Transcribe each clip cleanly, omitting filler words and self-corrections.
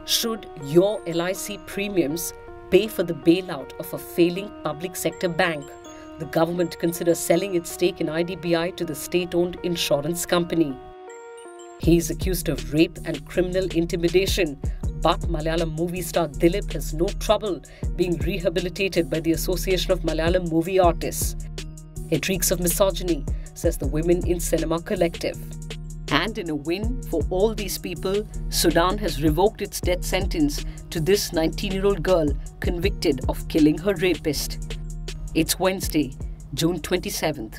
Should your LIC premiums pay for the bailout of a failing public sector bank? The government considers selling its stake in IDBI to the state-owned insurance company. He is accused of rape and criminal intimidation, but Malayalam movie star Dilip has no trouble being rehabilitated by the Association of Malayalam Movie Artists. It reeks of misogyny, says the Women in Cinema Collective. And in a win for all these people, Sudan has revoked its death sentence to this 19-year-old girl convicted of killing her rapist. It's Wednesday, June 27th.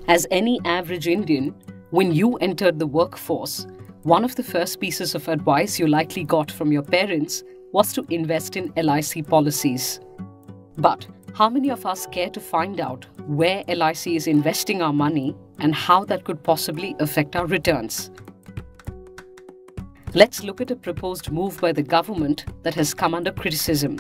As any average Indian, when you entered the workforce, one of the first pieces of advice you likely got from your parents was to invest in LIC policies. But how many of us care to find out where LIC is investing our money and how that could possibly affect our returns? Let's look at a proposed move by the government that has come under criticism.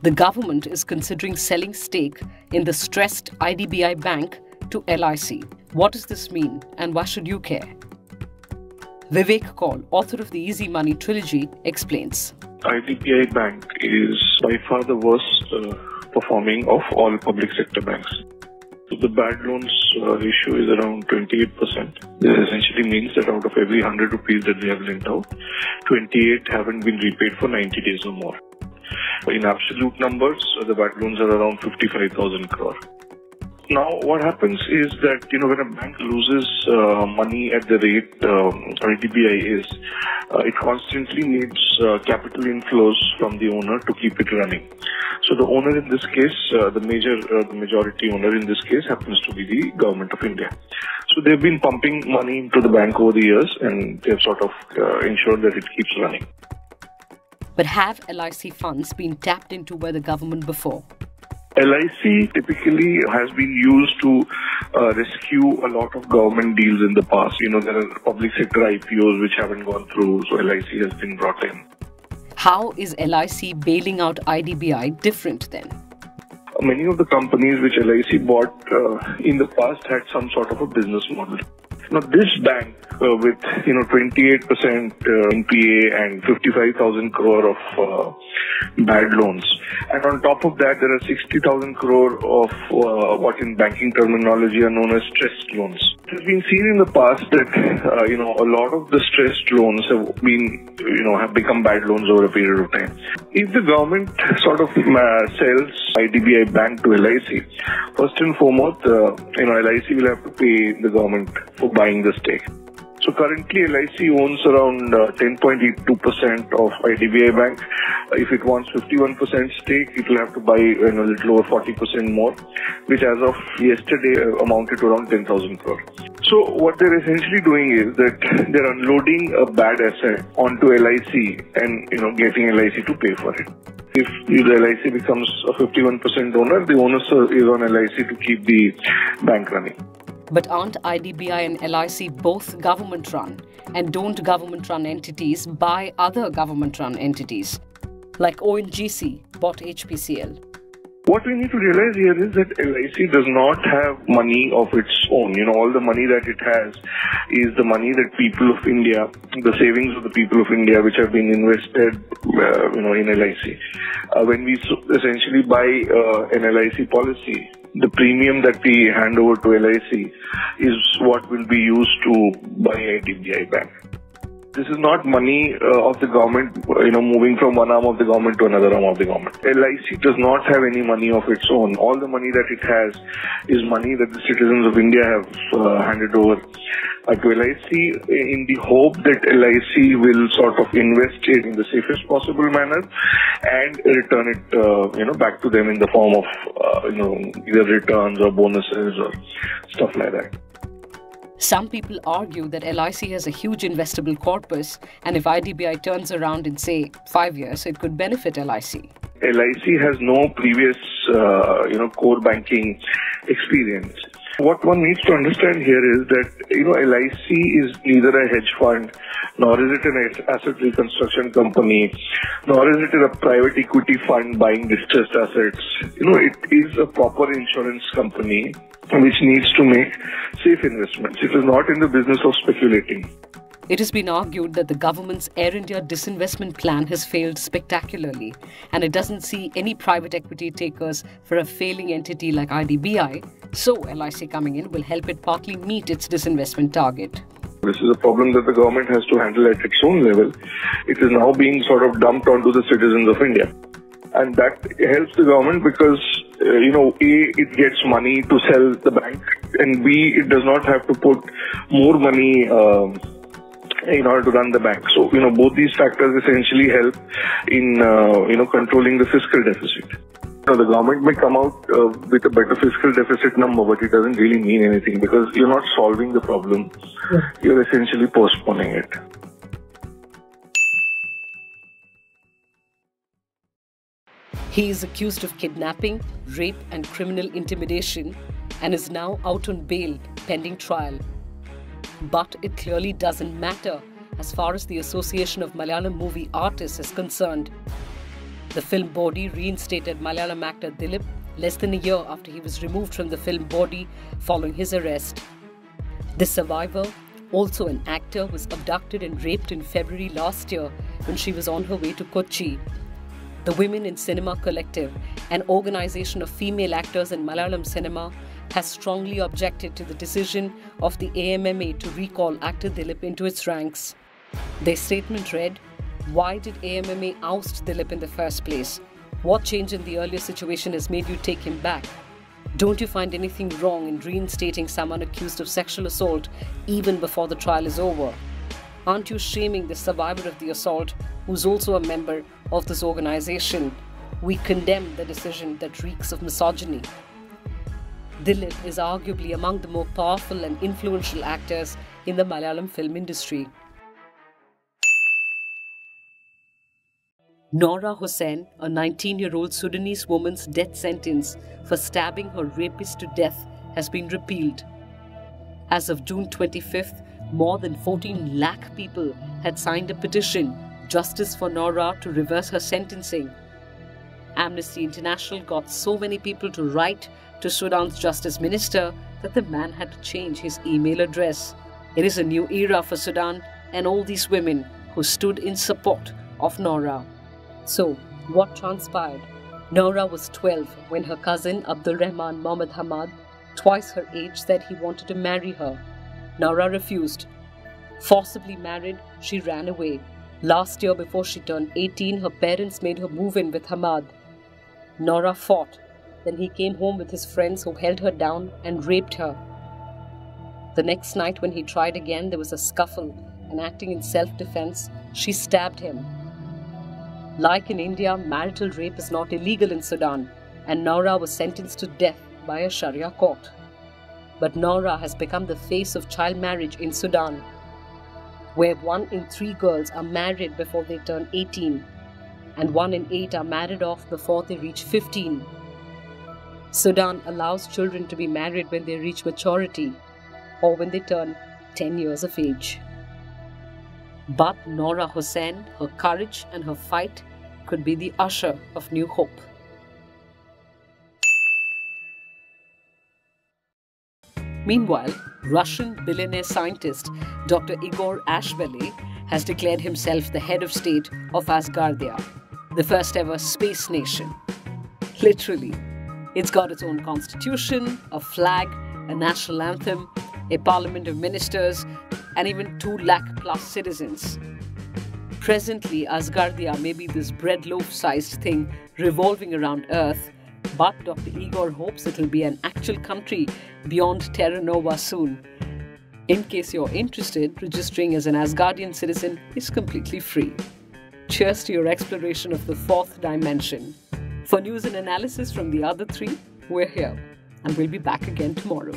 The government is considering selling stake in the stressed IDBI bank to LIC. What does this mean and why should you care? Vivek Kaul, author of the Easy Money trilogy, explains. IDBI Bank is by far the worst performing of all public sector banks. So the bad loans ratio is around 28%. This essentially means that out of every 100 rupees that they have lent out, 28 haven't been repaid for 90 days or more. In absolute numbers, the bad loans are around 55,000 crore. Now, what happens is that, when a bank loses money at the rate IDBI is, it constantly needs capital inflows from the owner to keep it running. So the owner in this case, the majority owner in this case happens to be the government of India. So they've been pumping money into the bank over the years and they've sort of ensured that it keeps running. But have LIC funds been tapped into by the government before? LIC typically has been used to rescue a lot of government deals in the past. There are public sector IPOs which haven't gone through, so LIC has been brought in. How is LIC bailing out IDBI different then? Many of the companies which LIC bought in the past had some sort of a business model. Now this bank with 28% NPA and 55,000 crore of bad loans, and on top of that there are 60,000 crore of what in banking terminology are known as stressed loans. It has been seen in the past that a lot of the stressed loans have become bad loans over a period of time. If the government sort of sells IDBI Bank to LIC, first and foremost, LIC will have to pay the government for buying the stake. So currently LIC owns around 10.82% of IDBI Bank. If it wants 51% stake, it will have to buy a little over 40% more, which as of yesterday amounted to around 10,000 crore. So what they're essentially doing is that they're unloading a bad asset onto LIC and getting LIC to pay for it. If the LIC becomes a 51% owner, the onus is on LIC to keep the bank running. But aren't IDBI and LIC both government-run? And don't government-run entities buy other government-run entities? Like ONGC bought HPCL. What we need to realize here is that LIC does not have money of its own. All the money that it has is the money that people of India, the savings of the people of India which have been invested, in LIC. When we essentially buy an LIC policy, the premium that we hand over to LIC is what will be used to buy IDBI Bank. This is not money of the government, moving from one arm of the government to another arm of the government. LIC does not have any money of its own. All the money that it has is money that the citizens of India have handed over to LIC in the hope that LIC will sort of invest it in the safest possible manner and return it, back to them in the form of, either returns or bonuses or stuff like that. Some people argue that LIC has a huge investable corpus, and if IDBI turns around in, say, 5 years, it could benefit LIC. LIC has no previous, core banking experience. What one needs to understand here is that, LIC is neither a hedge fund, nor is it an asset reconstruction company, nor is it a private equity fund buying distressed assets. It is a proper insurance company which needs to make safe investments. It is not in the business of speculating. It has been argued that the government's Air India disinvestment plan has failed spectacularly, and it doesn't see any private equity takers for a failing entity like IDBI, so LIC coming in will help it partly meet its disinvestment target. This is a problem that the government has to handle at its own level. It is now being sort of dumped onto the citizens of India. And that helps the government because, A, it gets money to sell the bank, and B, it does not have to put more money in order to run the bank. So, both these factors essentially help in, controlling the fiscal deficit. The government may come out with a better fiscal deficit number, but it doesn't really mean anything because you're not solving the problem. Yeah. You're essentially postponing it. He is accused of kidnapping, rape and criminal intimidation and is now out on bail pending trial. But it clearly doesn't matter as far as the Association of Malayalam Movie Artists is concerned. The film body reinstated Malayalam actor Dilip less than a year after he was removed from the film body following his arrest. The survivor, also an actor, was abducted and raped in February last year when she was on her way to Kochi. The Women in Cinema Collective, an organization of female actors in Malayalam cinema, has strongly objected to the decision of the AMMA to recall actor Dilip into its ranks. Their statement read, "Why did AMMA oust Dilip in the first place? What change in the earlier situation has made you take him back? Don't you find anything wrong in reinstating someone accused of sexual assault even before the trial is over? Aren't you shaming the survivor of the assault, who's also a member of this organization? We condemn the decision that reeks of misogyny." Dilip is arguably among the more powerful and influential actors in the Malayalam film industry. Noura Hussein, a 19-year-old Sudanese woman's death sentence for stabbing her rapist to death, has been repealed. As of June 25th, more than 14 lakh people had signed a petition, Justice for Noura, to reverse her sentencing. Amnesty International got so many people to write to Sudan's Justice Minister that the man had to change his email address. It is a new era for Sudan and all these women who stood in support of Noura. So, what transpired? Noura was 12 when her cousin Abdul Rahman Mohammed Hamad, twice her age, said he wanted to marry her. Noura refused. Forcibly married, she ran away. Last year, before she turned 18, her parents made her move in with Hamad. Noura fought. Then he came home with his friends who held her down and raped her. The next night when he tried again, there was a scuffle, and acting in self-defense, she stabbed him. Like in India, marital rape is not illegal in Sudan, and Noura was sentenced to death by a Sharia court. But Noura has become the face of child marriage in Sudan, where 1 in 3 girls are married before they turn 18, and 1 in 8 are married off before they reach 15. Sudan allows children to be married when they reach maturity or when they turn 10 years of age. But Noura Hussein, her courage and her fight could be the usher of new hope. Meanwhile, Russian billionaire scientist Dr. Igor Ashvili has declared himself the head of state of Asgardia, the first ever space nation. Literally, it's got its own constitution, a flag, a national anthem, a parliament of ministers, and even 2 lakh plus citizens. Presently, Asgardia may be this bread loaf-sized thing revolving around Earth, but Dr. Igor hopes it will be an actual country beyond Terra Nova soon. In case you're interested, registering as an Asgardian citizen is completely free. Cheers to your exploration of the 4th dimension. For news and analysis from the other 3, we're here, and we'll be back again tomorrow.